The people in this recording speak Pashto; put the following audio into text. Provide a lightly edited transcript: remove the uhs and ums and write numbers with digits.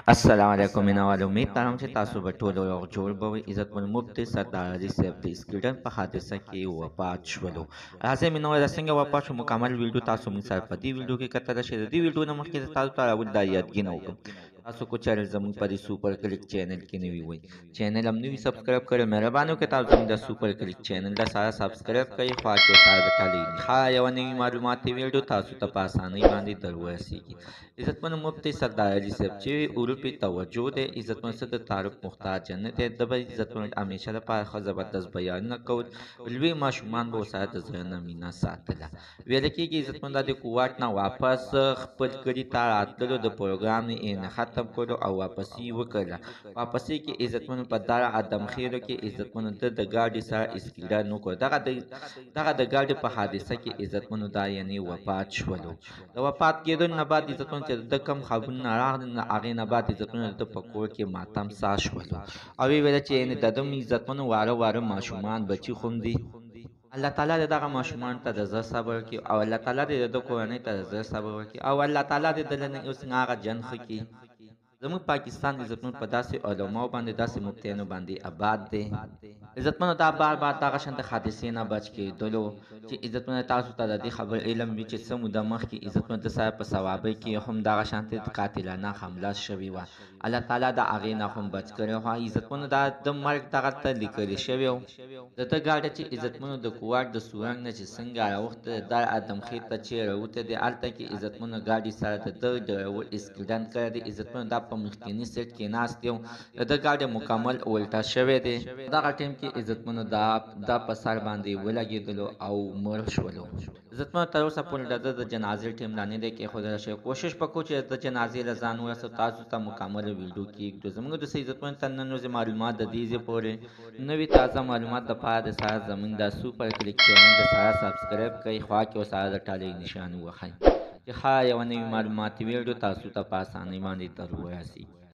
السلام علیکم مینوال امید لرم چې تاسو به ټول روغ جوړ به وئ. عزتمن مفتي سردار علي صاحب د سکیډن په حادثه کې وفات شولو. راځئ مینوال څنګه وفات شو مکمل ویډیو تاسو موږ سره په دې ویډیو کې کتلی شئ. د دې ویډیو نه مخکې زه تاسو ته راول دا یادګینه وکړم تاسو کو چینل زموږ په دې سوپر کلیک چینل کې نوي وئ چینل هم نوي سبسکرایب کړئ. مهرباني وکړئ تاسو زموږ د سوپر کلیک چینل د سره سبسکرایب کړئ خوا کې ورسره د ټالۍ ښه یوه نوي معلوماتي ویډیو تاسو ته په اسانۍ باندې در ورسیږي. عزتمن مفتي سردار علي صاحب چې اروپي توجه دی عزتمن څه د تعارف محتاج نه دی د به عزتمن همیشه لپاره ښه زبردست بیانونه کول لوی ماشومان به ورسره د زړه نه مینه ساتله. ویل کېږي عزتمن دا د کوواټ نه واپس خپل کلي ته راتللو د پروګرام نه ختم کړو او واپسي وکړله. واپسي کې عزتمن په دار ادم خیرو کې عزتمن د ګاډي سره اسکیډن وکړ. دغه د ګاډي په حادثه کې عزتمن دا یعنی وفات شولو. د وفات کېدو نه بعد عزتمن چې د کم خبرونه راغلل نه هغې نه بعد عزتمن د په کور کې ماتم سا شولو او ویې ویله چې یعنې د ده عزتمن واره ماشومان بچي خو هم دي. الله تعالی دې دغه ماشومان ته د زړه صبر وکړي او الله تعالی دې د ده کورنۍ ته د زړه صبر وکړي او الله تعالی دې د له اوس نه هغه جن ښه کړي. زموږ پاکستان عزتمن په داسې علماو باندې داسې مفتیانو باندې آباد دی. عزتمنو دا بار دغه شانته حادثې نه بچ کېدلو چې عزتمنو تاسو ته د دې خبر علم وي چې څه موده مخکې عزتمنو د سره په صوابۍ کې هم دغه شانته قاتلانه حمله شوې وه. الله تعالی د هغې نه هم بچ کړی خو عزتمنو دا د مرګ دغه ته لیکلی شوی و. د ده ګاډی چې عزتمنو د کوواټ د سورنګ نه چې څنګه راوخته د ادم خیل ته چې راوته دی هلته کې عزتمنو ګاډي سره د ده ډرایور اسکیډن کړی دی. عزتمنو دا په مخکیني سیټ کې ناست دی د ده ګاډی مکمل الټا شوی دی. دغه ټیم کې عزتمنو دا په سر باندې ولګېدلو او مړ شولو. عزتمنو تر اوسه پورې د ده د جنازې ټیم لا نه دی کېښودلی شوی. کوشش وکړو چې د جنازې له ځان ورسو تاسو ته مکمله ویډیو کېږدو. زموږ د عزتمنو ته نن ورځې معلومات د دې ځای پورې نوي تازه معلومات دپاره د سره زموږ د سوپر کلیک چینل د سره سبسکرایب کړئ خوا کې ورسره د ټالۍ نښان ووهئ چې ښه یوه نوي معلوماتي ویډیو تاسو ته په اسانۍ باندې در ورسیږي.